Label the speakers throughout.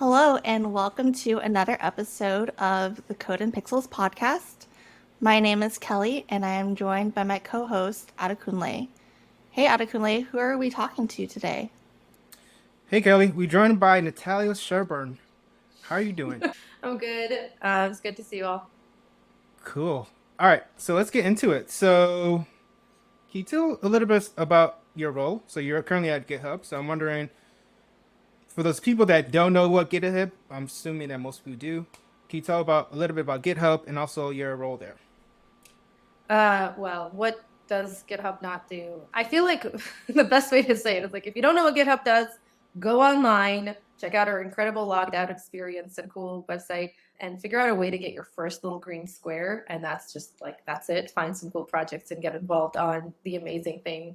Speaker 1: Hello, and welcome to another episode of the Code and Pixels podcast. My name is Kelly, and I am joined by my co-host, Adekunle. Hey, Adekunle, who are we talking to today?
Speaker 2: Hey Kelly, we joined by Natalya Shelburne. How are you doing?
Speaker 3: I'm good. It's good to see you all.
Speaker 2: Cool. All right, so let's get into it. So, can you tell a little bit about your role? So, you're currently at GitHub. So, I'm wondering, for those people that don't know what GitHub, I'm assuming that most people do. Can you tell about a little bit about GitHub and also your role there?
Speaker 3: Well, what does GitHub not do? I feel like the best way to say it is like if you don't know what GitHub does, go online, check out our incredible logged out experience and cool website, and figure out a way to get your first little green square. And that's just like that's it. Find some cool projects and get involved on the amazing thing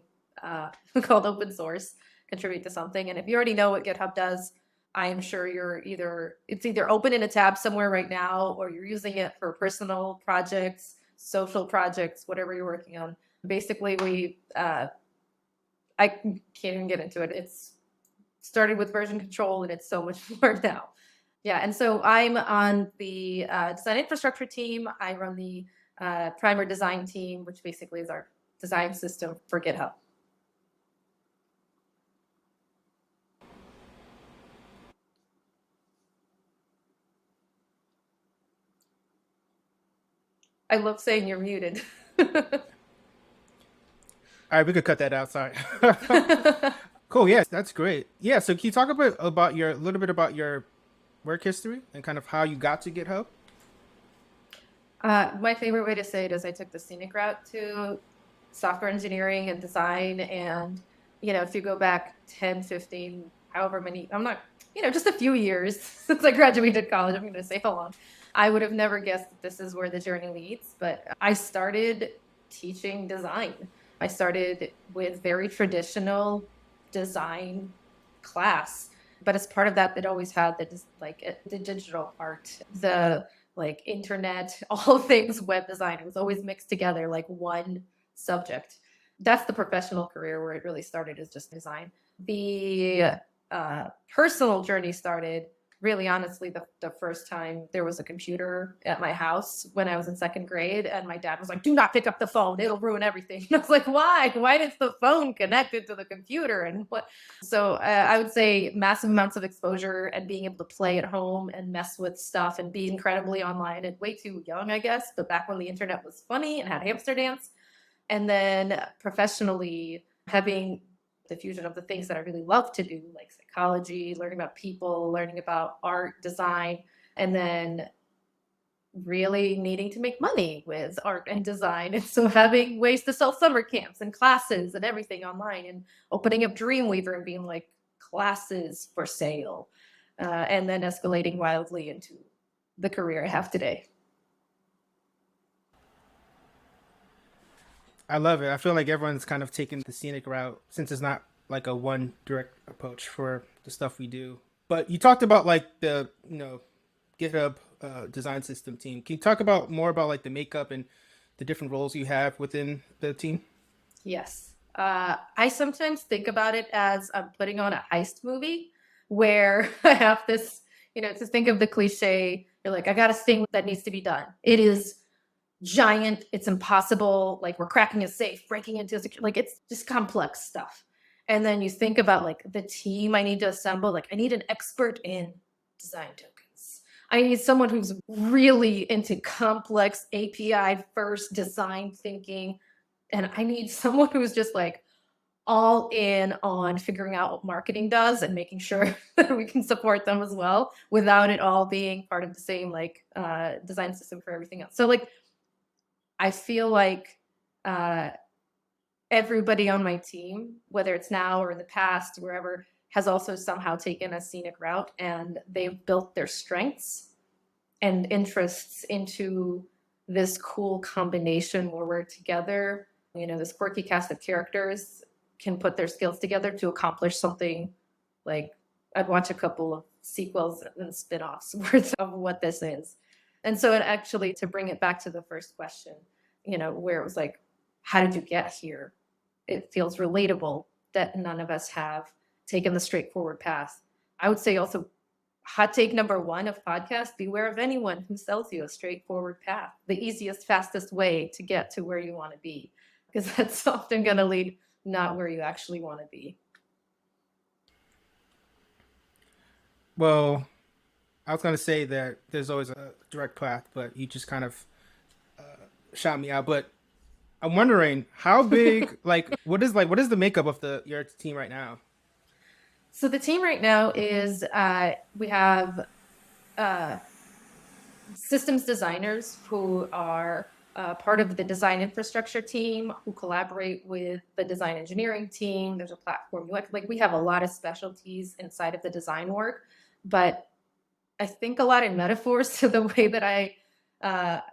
Speaker 3: called open source. Contribute to something. And if you already know what GitHub does, I am sure it's either open in a tab somewhere right now or you're using it for personal projects, social projects, whatever you're working on. Basically, I can't even get into it. It's started with version control and it's so much more now. Yeah, and so I'm on the design infrastructure team. I run the primer design team, which basically is our design system for GitHub. I love saying you're muted.
Speaker 2: All right, we could cut that out. Sorry. Cool. Yes, that's great. Yeah. So, can you talk about your a little bit about your work history and kind of how you got to GitHub?
Speaker 3: My favorite way to say it is I took the scenic route to software engineering and design. And, if you go back 10, 15, however many, I'm not, just a few years since I graduated college, I'm going to say how long. I would have never guessed that this is where the journey leads. But I started teaching design. I started with very traditional design class. But as part of that, it always had the digital art, the like internet, all things web design. It was always mixed together like one subject. That's the professional career where it really started, is just design. The personal journey started really honestly the first time there was a computer at my house when I was in second grade, and my dad was like, do not pick up the phone, it'll ruin everything. And I was like, why is the phone connected to the computer? And what? So I would say massive amounts of exposure and being able to play at home and mess with stuff and be incredibly online, and way too young, I guess, but back when the internet was funny and had hamster dance. And then professionally, having the fusion of the things that I really love to do, like psychology, learning about people, learning about art, design, and then really needing to make money with art and design. And so having ways to sell summer camps and classes and everything online, and opening up Dreamweaver and being like, classes for sale, and then escalating wildly into the career I have today.
Speaker 2: I love it. I feel like everyone's kind of taking the scenic route since it's not like a one direct approach for the stuff we do. But you talked about like the GitHub design system team. Can you talk about more about like the makeup and the different roles you have within the team?
Speaker 3: Yes. I sometimes think about it as I'm putting on a heist movie where I have this, to think of the cliche, you're like, I got a thing that needs to be done. It is giant, it's impossible. Like, we're cracking a safe, breaking into like, it's just complex stuff. And then you think about like the team I need to assemble. Like, I need an expert in design tokens. I need someone who's really into complex API first design thinking. And I need someone who's just like all in on figuring out what marketing does and making sure that we can support them as well without it all being part of the same like design system for everything else. So like, I feel like everybody on my team, whether it's now or in the past, wherever, has also somehow taken a scenic route, and they've built their strengths and interests into this cool combination where we're together. This quirky cast of characters can put their skills together to accomplish something. Like, I'd watch a couple of sequels and spin-offs worth of what this is. And so it actually, to bring it back to the first question, where it was like, how did you get here? It feels relatable that none of us have taken the straightforward path. I would say also hot take number one of podcast: beware of anyone who sells you a straightforward path, the easiest, fastest way to get to where you want to be, because that's often going to lead not where you actually want to be.
Speaker 2: Well, I was going to say that there's always a direct path, but you just kind of shot me out. But I'm wondering how big, what is the makeup of your team right now?
Speaker 3: So the team right now is we have systems designers who are part of the design infrastructure team, who collaborate with the design engineering team. There's a platform UX. Like, we have a lot of specialties inside of the design work, but I think a lot of metaphors to the way that I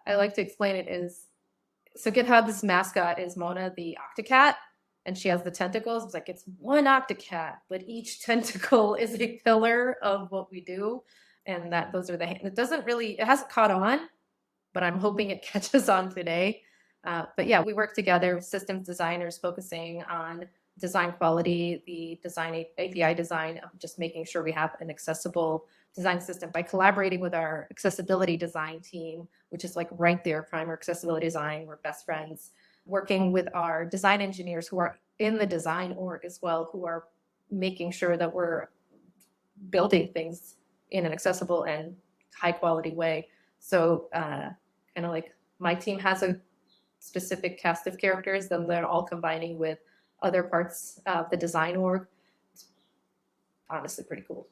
Speaker 3: like to explain it is, so GitHub's mascot is Mona the Octocat, and she has the tentacles. It's like, it's one Octocat, but each tentacle is a pillar of what we do. And that those are it hasn't caught on, but I'm hoping it catches on today. But yeah, we work together with systems designers focusing on design quality, the design API design, of just making sure we have an accessible design system by collaborating with our accessibility design team, which is like right there, Primer Accessibility Design. We're best friends. Working with our design engineers who are in the design org as well, who are making sure that we're building things in an accessible and high quality way. So kind of like my team has a specific cast of characters, then they're all combining with other parts of the design org. It's honestly pretty cool.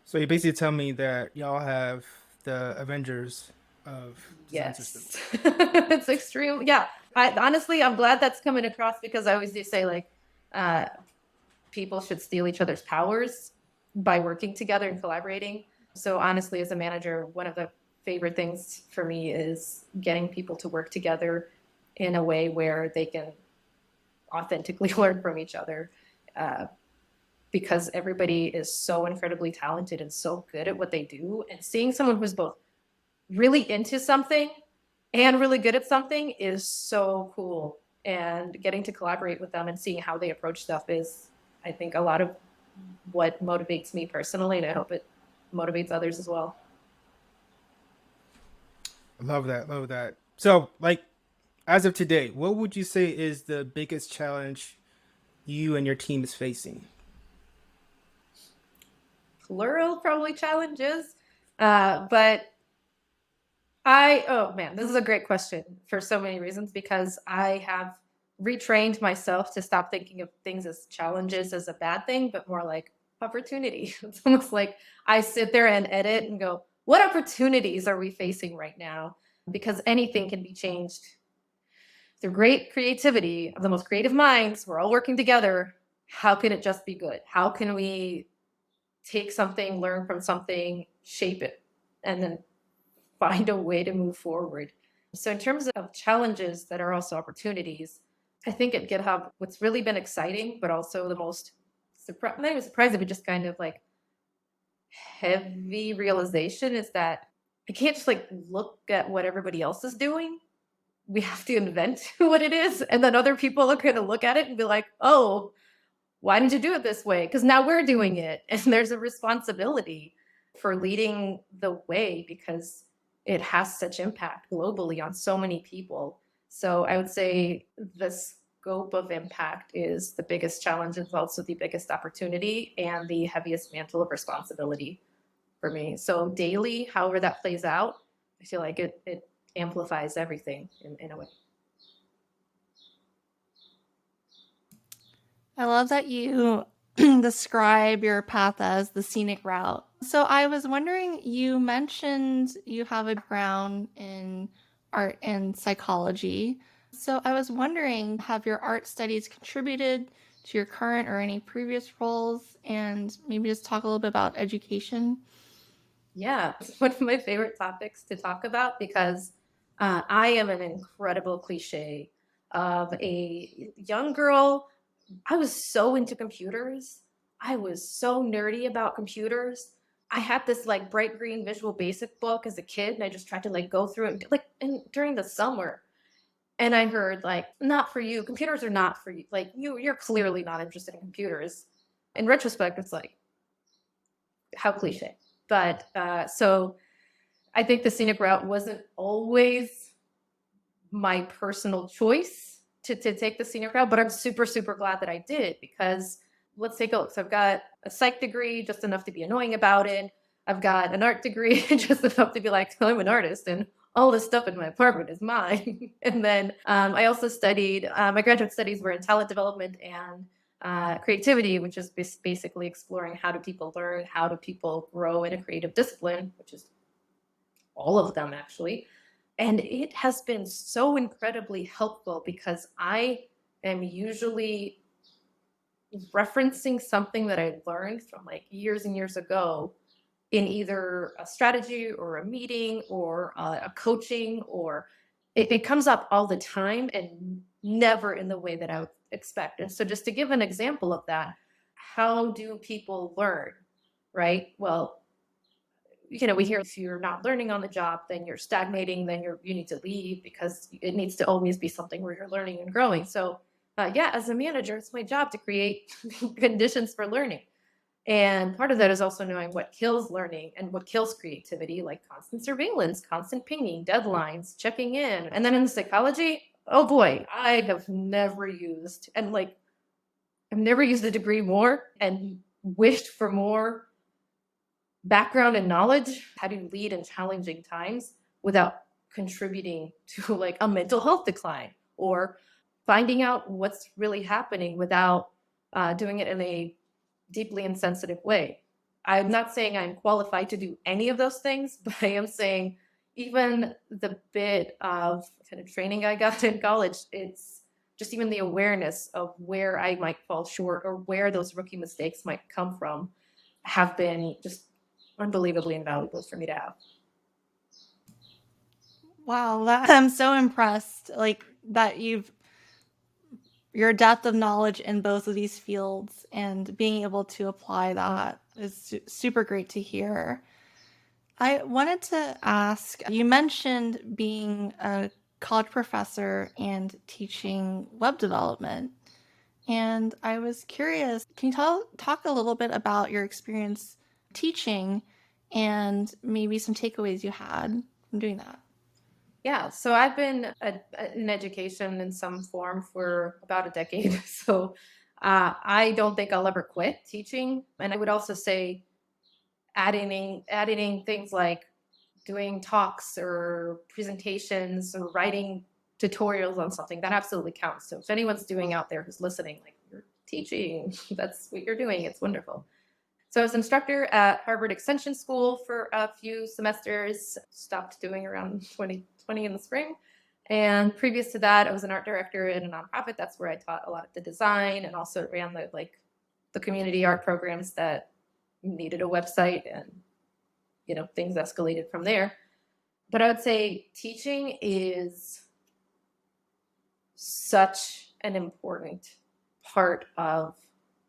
Speaker 2: So you basically tell me that y'all have the Avengers of design
Speaker 3: Yes.
Speaker 2: systems.
Speaker 3: It's extreme. Yeah. Honestly, I'm glad that's coming across, because I always do say, like, people should steal each other's powers by working together and collaborating. So honestly, as a manager, one of the favorite things for me is getting people to work together in a way where they can authentically learn from each other, because everybody is so incredibly talented and so good at what they do. And seeing someone who's both really into something and really good at something is so cool. And getting to collaborate with them and seeing how they approach stuff is, I think, a lot of what motivates me personally, and I hope it motivates others as well.
Speaker 2: Love that. Love that. So, as of today, what would you say is the biggest challenge you and your team is facing?
Speaker 3: Plural, probably, challenges. But oh man, this is a great question for so many reasons, because I have retrained myself to stop thinking of things as challenges as a bad thing, but more like opportunity. It's almost like I sit there and edit and go, what opportunities are we facing right now? Because anything can be changed through great creativity of the most creative minds. We're all working together. How can it just be good? How can we take something, learn from something, shape it, and then find a way to move forward? So in terms of challenges that are also opportunities, I think at GitHub, what's really been exciting, but also the most not even surprising, but just kind of like heavy realization, is that I can't just like look at what everybody else is doing. We have to invent what it is. And then other people are going to look at it and be like, oh, why didn't you do it this way? Because now we're doing it. And there's a responsibility for leading the way, because it has such impact globally on so many people. So I would say the scope of impact is the biggest challenge, is also the biggest opportunity and the heaviest mantle of responsibility for me. So daily, however that plays out, I feel like it amplifies everything in a way.
Speaker 1: I love that you describe your path as the scenic route. So I was wondering, you mentioned you have a background in art and psychology. So I was wondering, have your art studies contributed to your current or any previous roles? And maybe just talk a little bit about education.
Speaker 3: Yeah, it's one of my favorite topics to talk about, because I am an incredible cliche of a young girl. I was so into computers. I was so nerdy about computers. I had this like bright green Visual Basic book as a kid, and I just tried to like go through it during the summer. And I heard, like, not for you. Computers are not for you. Like, you're clearly not interested in computers. In retrospect, it's like, how cliche. But so I think the scenic route wasn't always my personal choice to take the scenic route, but I'm super, super glad that I did, because let's take a look. So I've got a psych degree, just enough to be annoying about it. I've got an art degree, just enough to be like, I'm an artist and all this stuff in my apartment is mine. And then I also studied, my graduate studies were in talent development and creativity, which is basically exploring how do people learn, how do people grow in a creative discipline, which is all of them actually. And it has been so incredibly helpful because I am usually referencing something that I learned from like years and years ago in either a strategy or a meeting or a coaching, or it comes up all the time and never in the way that I would expect. And so, just to give an example of that, how do people learn, right? Well, we hear if you're not learning on the job, then you're stagnating, then you need to leave, because it needs to always be something where you're learning and growing. So, yeah, as a manager, it's my job to create conditions for learning. And part of that is also knowing what kills learning and what kills creativity, like constant surveillance, constant pinging, deadlines, checking in. And then in psychology, oh boy, I have never used, and like, I've never used a degree more and wished for more background and knowledge, how to lead in challenging times without contributing to like a mental health decline, or finding out what's really happening without doing it in a deeply insensitive way. I'm not saying I'm qualified to do any of those things, but I am saying even the bit of kind of training I got in college, it's just even the awareness of where I might fall short or where those rookie mistakes might come from have been just unbelievably invaluable for me to have.
Speaker 1: Wow, I'm so impressed. Like that your depth of knowledge in both of these fields and being able to apply that is super great to hear. I wanted to ask, you mentioned being a college professor and teaching web development. And I was curious, can you talk a little bit about your experience teaching and maybe some takeaways you had from doing that?
Speaker 3: Yeah, so I've been in education in some form for about a decade. So I don't think I'll ever quit teaching. And I would also say adding things like doing talks or presentations or writing tutorials on something, that absolutely counts. So if anyone's doing out there who's listening, like, you're teaching, that's what you're doing. It's wonderful. So I was an instructor at Harvard Extension School for a few semesters, stopped doing around 2020 in the spring. And previous to that, I was an art director in a nonprofit. That's where I taught a lot of the design and also ran the community art programs that needed a website, and things escalated from there. But I would say teaching is such an important part of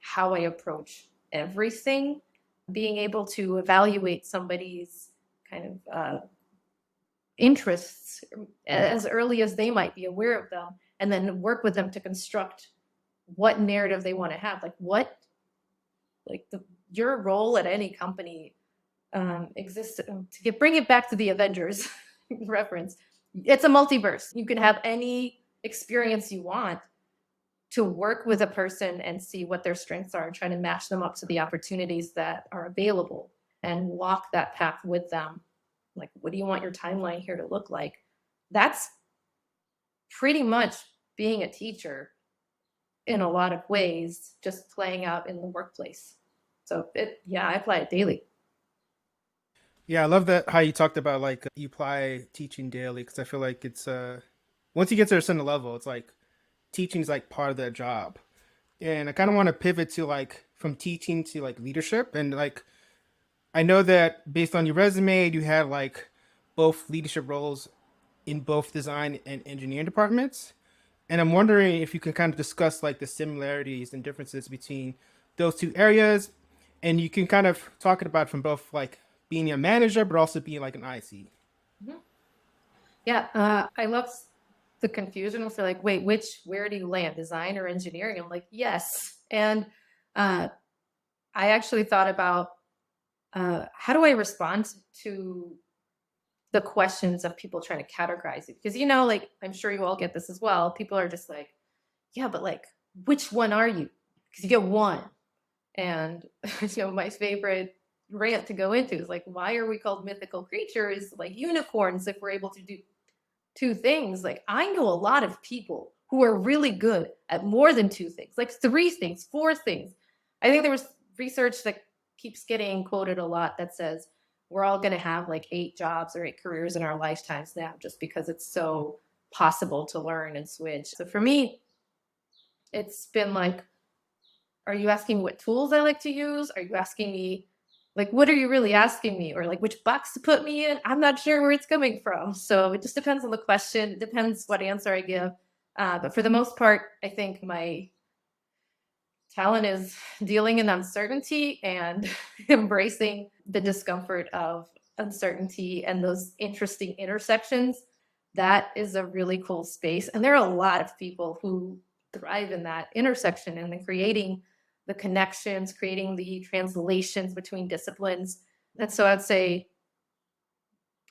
Speaker 3: how I approach everything. Being able to evaluate somebody's kind of interests as early as they might be aware of them, and then work with them to construct what narrative they want to have. Your role at any company exists to bring it back to the Avengers reference. It's a multiverse. You can have any experience you want to work with a person and see what their strengths are and try to match them up to the opportunities that are available and walk that path with them. Like, what do you want your timeline here to look like? That's pretty much being a teacher in a lot of ways, just playing out in the workplace. So I apply it daily.
Speaker 2: Yeah, I love that how you talked about like you apply teaching daily, because I feel like it's once you get to a certain level, it's like teaching is like part of that job. And I kind of want to pivot to like from teaching to like leadership. And like I know that based on your resume, you had like both leadership roles in both design and engineering departments. And I'm wondering if you can kind of discuss like the similarities and differences between those two areas. And you can kind of talk about from both like being a manager, but also being like an IC.
Speaker 3: Mm-hmm. Yeah, I love the confusion. If they're like, wait, where do you land, design or engineering? I'm like, yes. And I actually thought about how do I respond to the questions of people trying to categorize it? Because, like, I'm sure you all get this as well. People are just like, yeah, but like, which one are you? Because you get one. And, my favorite rant to go into is like, why are we called mythical creatures like unicorns if we're able to do two things? Like, I know a lot of people who are really good at more than two things, like three things, four things. I think there was research that keeps getting quoted a lot that says we're all going to have like 8 jobs or 8 careers in our lifetimes now, just because it's so possible to learn and switch. So for me, it's been like, are you asking me what tools I like to use? Are you asking me, like, what are you really asking me? Or like, which box to put me in? I'm not sure where it's coming from. So it just depends on the question. It depends what answer I give. But for the most part, I think my talent is dealing in uncertainty and embracing the discomfort of uncertainty and those interesting intersections. That is a really cool space. And there are a lot of people who thrive in that intersection and in creating the connections, creating the translations between disciplines. And so I'd say,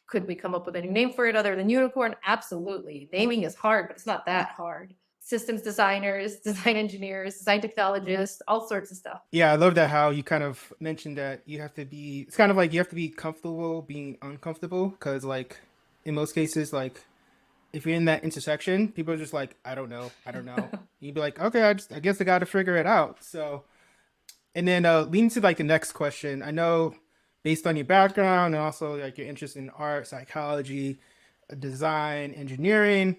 Speaker 3: could we come up with a new name for it other than unicorn? Absolutely. Naming is hard, but it's not that hard. Systems designers, design engineers, design technologists, all sorts of stuff.
Speaker 2: Yeah, I love that how you kind of mentioned that it's kind of like you have to be comfortable being uncomfortable because, like, in most cases, like, if you're in that intersection, people are just like, I don't know. You'd be like, okay, I guess I got to figure it out. So, and then leading to like the next question, I know based on your background and also like your interest in art, psychology, design, engineering,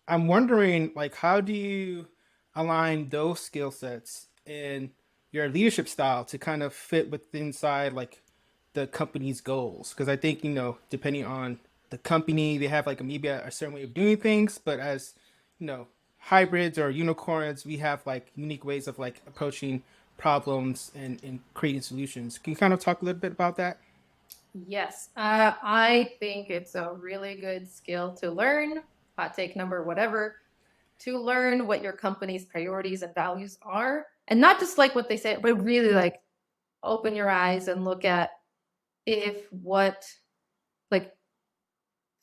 Speaker 2: I'm wondering like how do you align those skill sets and your leadership style to kind of fit with inside like the company's goals? Because I think depending on the company, they have like maybe a certain way of doing things, but as you know, hybrids or unicorns, we have like unique ways of like approaching problems and creating solutions. Can you kind of talk a little bit about that?
Speaker 3: Yes, I think it's a really good skill to learn, hot take number, whatever, to learn what your company's priorities and values are. And not just like what they say, but really like open your eyes and look at if what, like,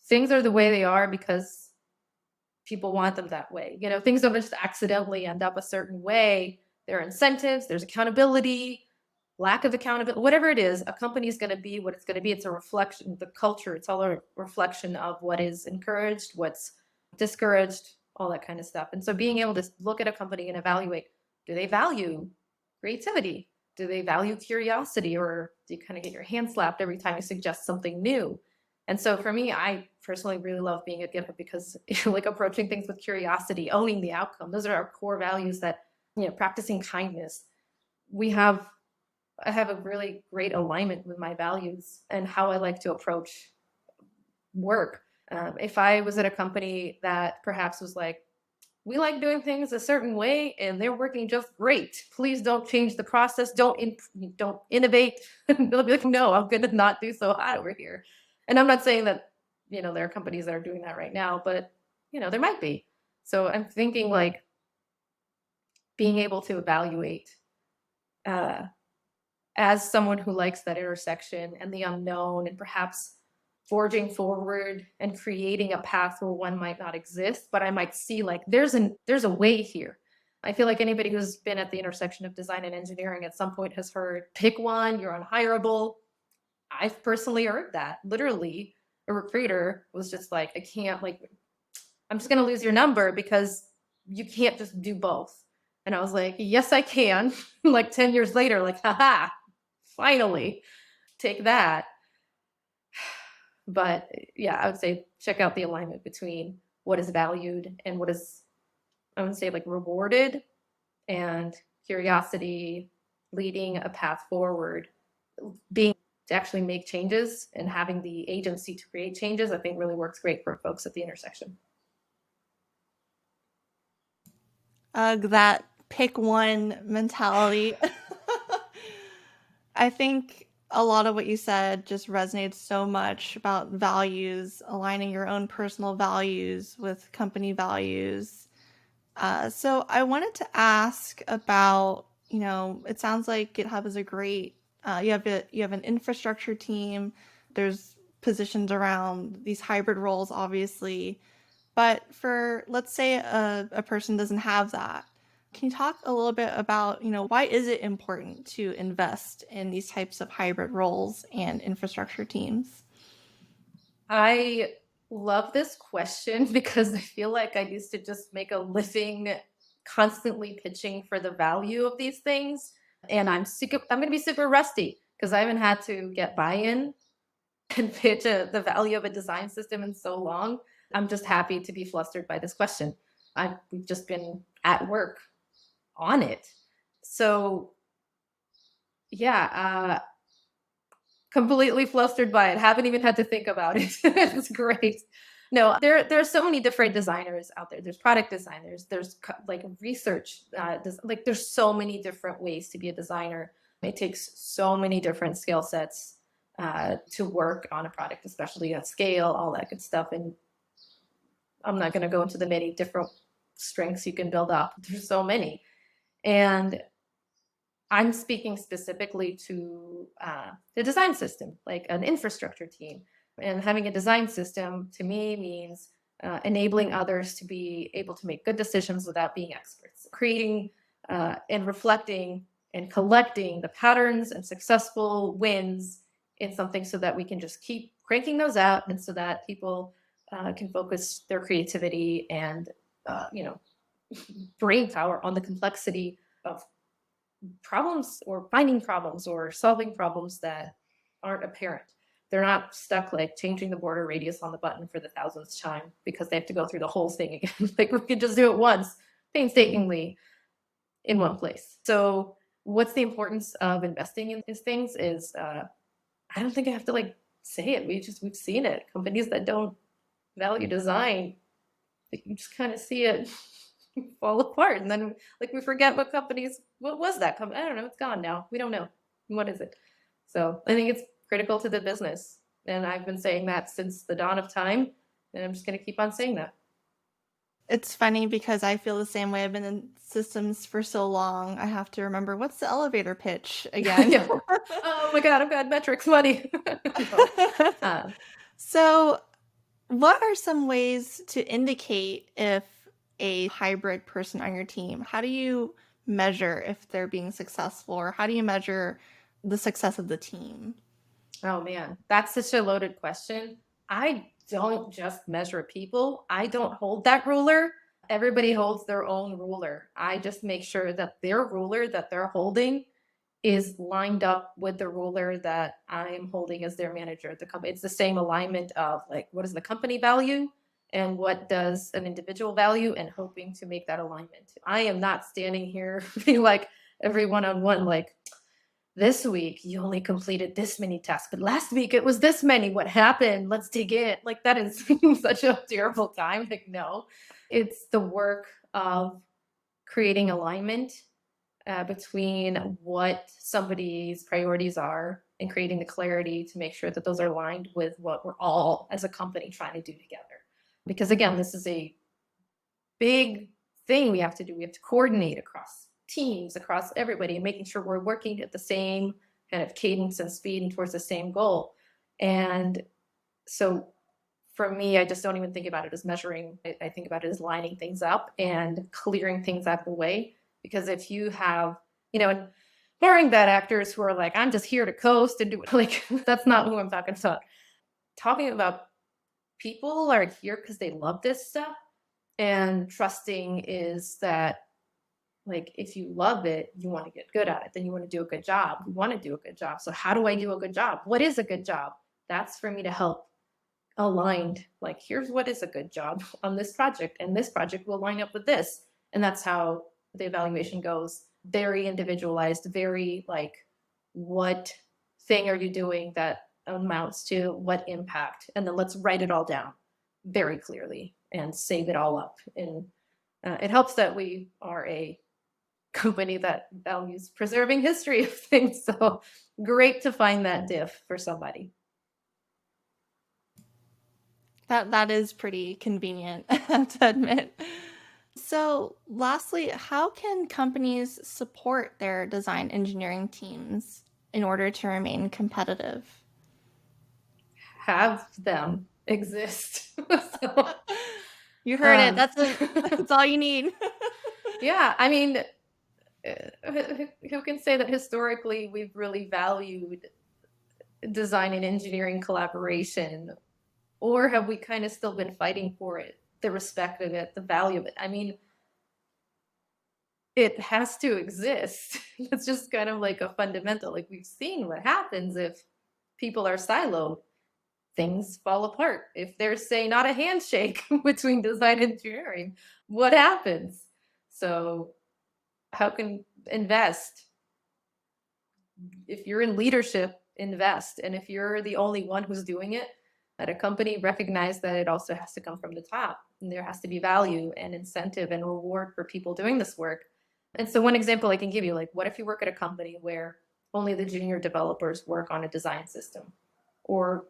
Speaker 3: things are the way they are because people want them that way. Things don't just accidentally end up a certain way. There are incentives, there's accountability, lack of accountability, whatever it is. A company is going to be what it's going to be. It's a reflection, the culture, it's all a reflection of what is encouraged, what's discouraged, all that kind of stuff. And so being able to look at a company and evaluate, do they value creativity? Do they value curiosity? Or do you kind of get your hand slapped every time you suggest something new? And so for me, I personally really love being at GitHub because like approaching things with curiosity, owning the outcome. Those are our core values that, practicing kindness. I have a really great alignment with my values and how I like to approach work. If I was at a company that perhaps was like, we like doing things a certain way and they're working just great. Please don't change the process. Don't innovate. They'll be like, no, I'm going to not do so hot over here. And I'm not saying that, there are companies that are doing that right now, but, there might be. So I'm thinking like being able to evaluate uh, as someone who likes that intersection and the unknown and perhaps forging forward and creating a path where one might not exist, but I might see like there's a way here. I feel like anybody who's been at the intersection of design and engineering at some point has heard pick one, you're unhireable. I've personally heard that. Literally, a recruiter was just like, I can't, like, I'm just gonna lose your number because you can't just do both. And I was like, yes, I can. Like 10 years later, like, haha, finally, take that. But yeah, I would say check out the alignment between what is valued and what is, I would say, like rewarded, and curiosity, leading a path forward, being to actually make changes and having the agency to create changes, I think really works great for folks at the intersection.
Speaker 1: That pick one mentality. I think a lot of what you said just resonates so much about values, aligning your own personal values with company values. So I wanted to ask about, it sounds like GitHub is a great You have an infrastructure team. There's positions around these hybrid roles, obviously. But for, let's say, a person doesn't have that, can you talk a little bit about, why is it important to invest in these types of hybrid roles and infrastructure teams?
Speaker 3: I love this question because I feel like I used to just make a living constantly pitching for the value of these things. And I'm going to be super rusty because I haven't had to get buy-in and pitch the value of a design system in so long. I'm just happy to be flustered by this question. We've just been at work on it. So yeah, completely flustered by it. Haven't even had to think about it. It's great. No, there are so many different designers out there. There's product designers. There's like research. Like there's so many different ways to be a designer. It takes so many different skill sets to work on a product, especially at scale, all that good stuff. And I'm not going to go into the many different strengths you can build up. There's so many. And I'm speaking specifically to the design system, like an infrastructure team. And having a design system to me means enabling others to be able to make good decisions without being experts, creating and reflecting and collecting the patterns and successful wins in something so that we can just keep cranking those out and so that people can focus their creativity and, brain power on the complexity of problems or finding problems or solving problems that aren't apparent. They're not stuck like changing the border radius on the button for the thousandth time because they have to go through the whole thing again. Like we could just do it once painstakingly in one place. So what's the importance of investing in these things is I don't think I have to like say it. We've seen it. Companies that don't value design, you just kind of see it fall apart, and then like we forget what was that company? I don't know. It's gone now. We don't know what is it. So I think it's critical to the business, and I've been saying that since the dawn of time, and I'm just going to keep on saying that.
Speaker 1: It's funny because I feel the same way. I've been in systems for so long. I have to remember what's the elevator pitch again.
Speaker 3: Yeah. Oh my god, I've got metrics money.
Speaker 1: So, what are some ways to indicate if a hybrid person on your team, how do you measure if they're being successful, or how do you measure the success of the team?
Speaker 3: Oh man, that's such a loaded question. I don't just measure people. I don't hold that ruler. Everybody holds their own ruler. I just make sure that their ruler that they're holding is lined up with the ruler that I am holding as their manager at the company. It's the same alignment of like, what is the company value and what does an individual value, and hoping to make that alignment. I am not standing here being like every one-on-one, like, this week you only completed this many tasks, but last week it was this many. What happened? Let's dig in. Like that is such a terrible time. Like, no, it's the work of creating alignment between what somebody's priorities are and creating the clarity to make sure that those are aligned with what we're all as a company trying to do together. Because again, this is a big thing we have to do. We have to coordinate across teams, across everybody, and making sure we're working at the same kind of cadence and speed and towards the same goal. And so for me, I just don't even think about it as measuring. I think about it as lining things up and clearing things out of the way. Because if you have, and barring bad actors who are like, I'm just here to coast and do it, like, that's not who I'm talking about. Talking about people are here because they love this stuff. And trusting is that, like, if you love it, you want to get good at it, then you want to do a good job. You want to do a good job. So how do I do a good job? What is a good job? That's for me to help aligned. Like, here's what is a good job on this project, and this project will line up with this. And that's how the evaluation goes. Very individualized, very like, what thing are you doing that amounts to what impact? And then let's write it all down very clearly and save it all up. And it helps that we are a company that values preserving history of things. So great to find that diff for somebody.
Speaker 1: That is pretty convenient, I have to admit. So, lastly, how can companies support their design engineering teams? in order to remain competitive?
Speaker 3: Have them exist. So,
Speaker 1: You heard it.
Speaker 3: um,
Speaker 1: That's all you need.
Speaker 3: yeah, I mean, who can say that historically we've really valued design and engineering collaboration, or have we kind of still been fighting for it, the respect of it, the value of it? I mean, it has to exist. It's just kind of like a fundamental. Like we've seen what happens if people are siloed. Things fall apart. If there's, say, not a handshake between design and engineering, what happens? So, how can invest? If you're in leadership, invest. And if you're the only one who's doing it at a company, recognize that it also has to come from the top. And there has to be value and incentive and reward for people doing this work. And so, one example I can give you, like, what if you work at a company where only the junior developers work on a design system or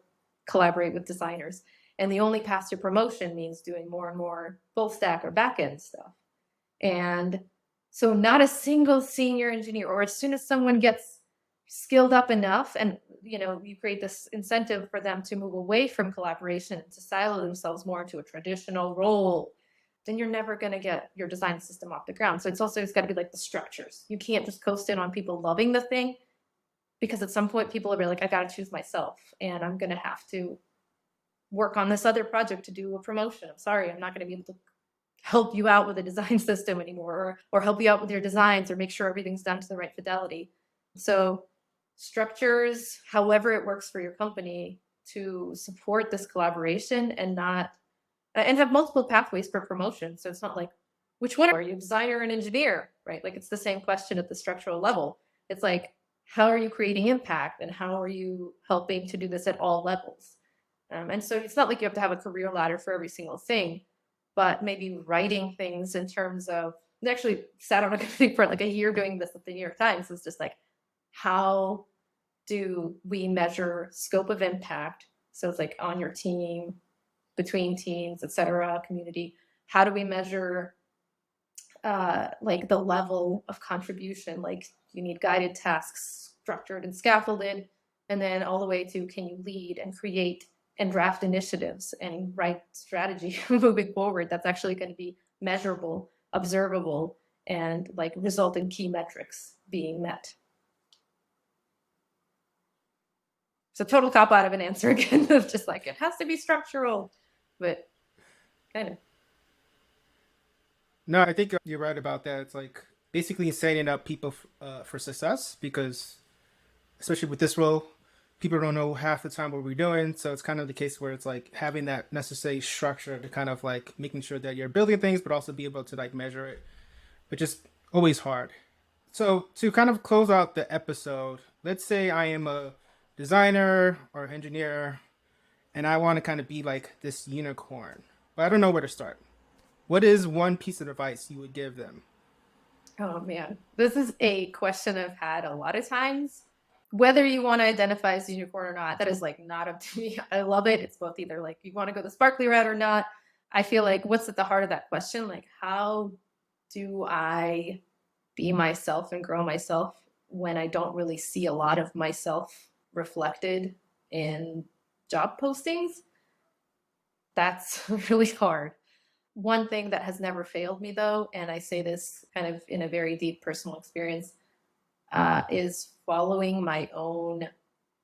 Speaker 3: collaborate with designers, and the only path to promotion means doing more and more full stack or back end stuff? And so not a single senior engineer, or as soon as someone gets skilled up enough, and you create this incentive for them to move away from collaboration, to silo themselves more into a traditional role, then you're never going to get your design system off the ground. So it's got to be like the structures. You can't just coast in on people loving the thing, because at some point people will be like, I got to choose myself, and I'm going to have to work on this other project to do a promotion. I'm sorry, I'm not going to be able to help you out with a design system anymore, or help you out with your designs, or make sure everything's done to the right fidelity. So structures, however it works for your company, to support this collaboration and have multiple pathways for promotion. So it's not like, which one are you, designer and engineer, right? Like it's the same question at the structural level. It's like, how are you creating impact, and how are you helping to do this at all levels? And so it's not like you have to have a career ladder for every single thing, but maybe writing things in terms of, I actually sat on a committee for like a year doing this at the New York Times. It's just like, how do we measure scope of impact? So it's like on your team, between teams, etc., community. How do we measure like the level of contribution? Like you need guided tasks, structured and scaffolded, and then all the way to, can you lead and create and draft initiatives and write strategy moving forward that's actually going to be measurable, observable, and like result in key metrics being met. So total cop out of an answer again of just like, it has to be structural, but kind of.
Speaker 2: No, I think you're right about that. It's like basically setting up people for success, because especially with this role, people don't know half the time what we're doing. So it's kind of the case where it's like having that necessary structure to kind of like making sure that you're building things, but also be able to like measure it, which is always hard. So to kind of close out the episode, let's say I am a designer or engineer and I want to kind of be like this unicorn, but I don't know where to start. What is one piece of advice you would give them?
Speaker 3: Oh man, this is a question I've had a lot of times. Whether you want to identify as a unicorn or not, that is like not up to me. I love it. It's both either like you want to go the sparkly route or not. I feel like what's at the heart of that question? Like, how do I be myself and grow myself when I don't really see a lot of myself reflected in job postings? That's really hard. One thing that has never failed me, though, and I say this kind of in a very deep personal experience, is following my own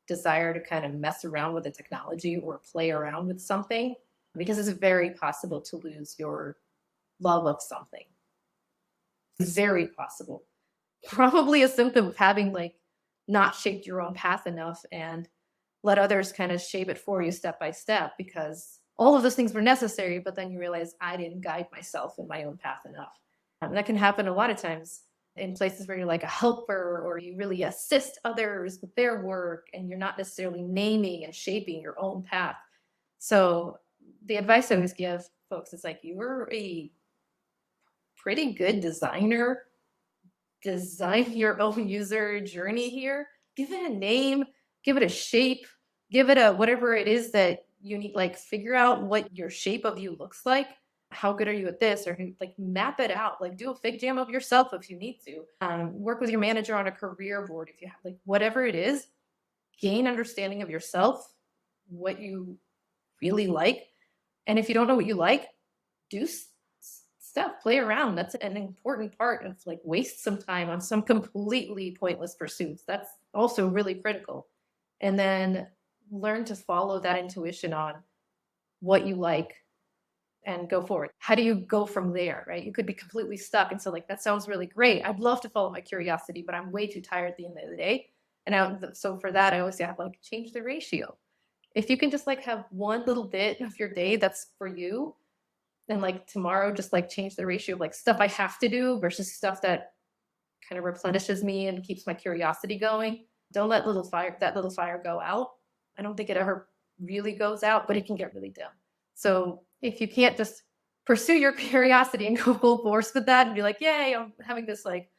Speaker 3: desire to kind of mess around with the technology or play around with something, because it's very possible to lose your love of something. It's very possible. Probably a symptom of having like not shaped your own path enough and let others kind of shape it for you step by step, because all of those things were necessary, but then you realize I didn't guide myself in my own path enough. And that can happen a lot of times in places where you're like a helper, or you really assist others with their work, and you're not necessarily naming and shaping your own path. So the advice I always give folks is like, you were a pretty good designer. Design your own user journey here. Give it a name, give it a shape, give it a whatever it is that you need, like figure out what your shape of you looks like. how good are you at this, or like map it out, like do a fig jam of yourself if you need to, work with your manager on a career board if you have, like whatever it is, gain understanding of yourself, what you really like. And if you don't know what you like, do stuff, play around. That's an important part of like waste some time on some completely pointless pursuits. That's also really critical. And then learn to follow that intuition on what you like and go forward. How do you go from there, right? You could be completely stuck. And so like, that sounds really great. I'd love to follow my curiosity, but I'm way too tired at the end of the day. And so for that, I always have like change the ratio. If you can just like have one little bit of your day that's for you, then like tomorrow, just like change the ratio of like stuff I have to do versus stuff that kind of replenishes me and keeps my curiosity going. Don't let that little fire go out. I don't think it ever really goes out, but it can get really dim. So if you can't just pursue your curiosity and go full force with that and be like, yay, I'm having this like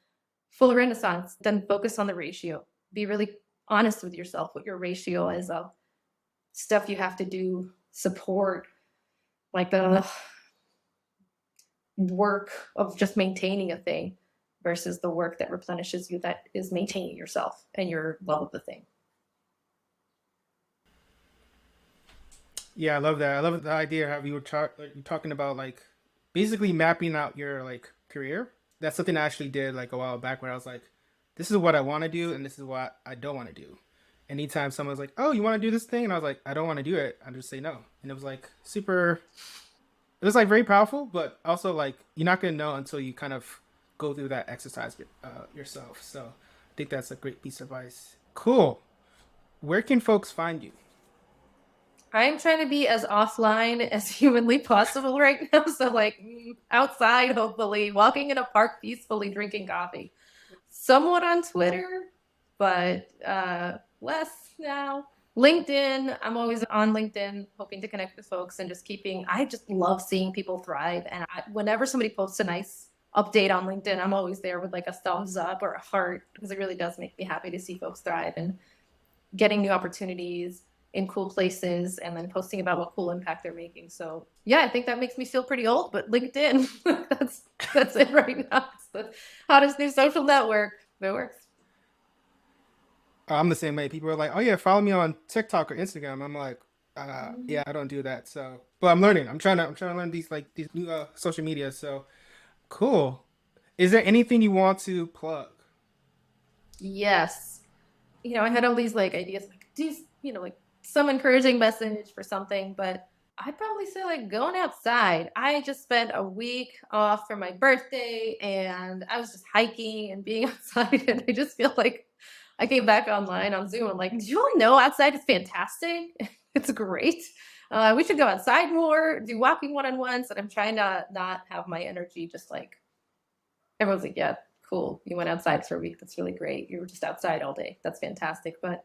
Speaker 3: full renaissance, then focus on the ratio. Be really honest with yourself what your ratio is of stuff you have to do, support, like the work of just maintaining a thing versus the work that replenishes you, that is maintaining yourself and your love of the thing.
Speaker 2: Yeah, I love that. I love the idea how you were talking about like basically mapping out your like career. That's something I actually did like a while back where I was like, this is what I want to do and this is what I don't want to do. Anytime someone was like, oh, you want to do this thing? And I was like, I don't want to do it. I just say no. And it was like super, it was like very powerful, but also like you're not going to know until you kind of go through that exercise yourself. So I think that's a great piece of advice. Cool. Where can folks find you?
Speaker 3: I'm trying to be as offline as humanly possible right now. So like outside, hopefully, walking in a park peacefully, drinking coffee. Somewhat on Twitter, but less now. LinkedIn, I'm always on LinkedIn, hoping to connect with folks and just I just love seeing people thrive. And whenever somebody posts a nice update on LinkedIn, I'm always there with like a thumbs up or a heart, because it really does make me happy to see folks thrive and getting new opportunities in cool places and then posting about what cool impact they're making. So yeah, I think that makes me feel pretty old, but LinkedIn, that's it right now. It's the hottest new social network. It works.
Speaker 2: I'm the same way. People are like, "Oh yeah, follow me on TikTok or Instagram." I'm like, "Yeah, I don't do that." So, but I'm learning. I'm trying to learn these new social media. So, cool. Is there anything you want to plug?
Speaker 3: Yes. I had all these like ideas, like do, like some encouraging message for something, but I'd probably say like going outside. I just spent a week off for my birthday and I was just hiking and being outside, and I just feel like I came back online on Zoom. I'm like, do you all know outside is fantastic? It's great. We should go outside more, do walking one-on-ones, and I'm trying to not have my energy just like everyone's like, yeah, cool. You went outside for a week. That's really great. You were just outside all day. That's fantastic. But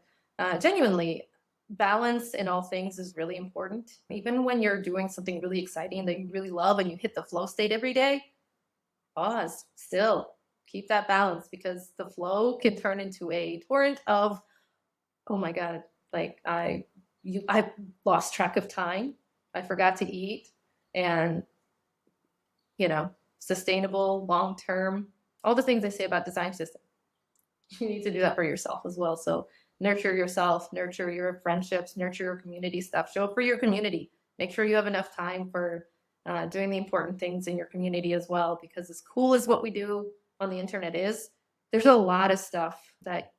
Speaker 3: genuinely, balance in all things is really important. Even when you're doing something really exciting that you really love and you hit the flow state every day, pause, still keep that balance, because the flow can turn into a torrent of, oh my God, like I lost track of time. I forgot to eat, and sustainable, long term, all the things I say about design systems. You need to do that for yourself as well. So nurture yourself, nurture your friendships, nurture your community stuff. Show up for your community. Make sure you have enough time for doing the important things in your community as well, because as cool as what we do on the internet is, there's a lot of stuff that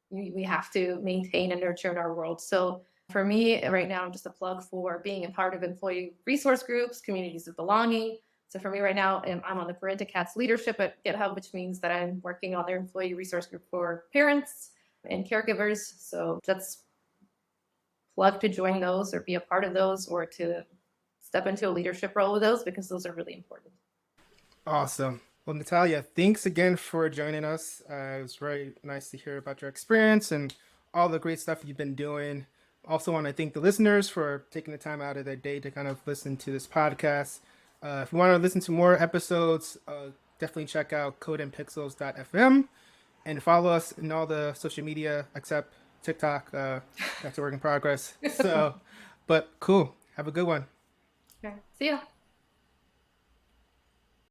Speaker 3: we have to maintain and nurture in our world. So for me right now, I'm just a plug for being a part of employee resource groups, communities of belonging. So for me right now, I'm on the Parenticats leadership at GitHub, which means that I'm working on their employee resource group for parents and caregivers. So that's plug to join those or be a part of those, or to step into a leadership role with those, because those are really important.
Speaker 2: Awesome. Well, Natalya, thanks again for joining us. It was very nice to hear about your experience and all the great stuff you've been doing. Also want to thank the listeners for taking the time out of their day to kind of listen to this podcast. If you want to listen to more episodes, definitely check out codeandpixels.fm and follow us in all the social media except TikTok. That's a work in progress. So, but cool. Have a good one.
Speaker 3: Okay. See ya.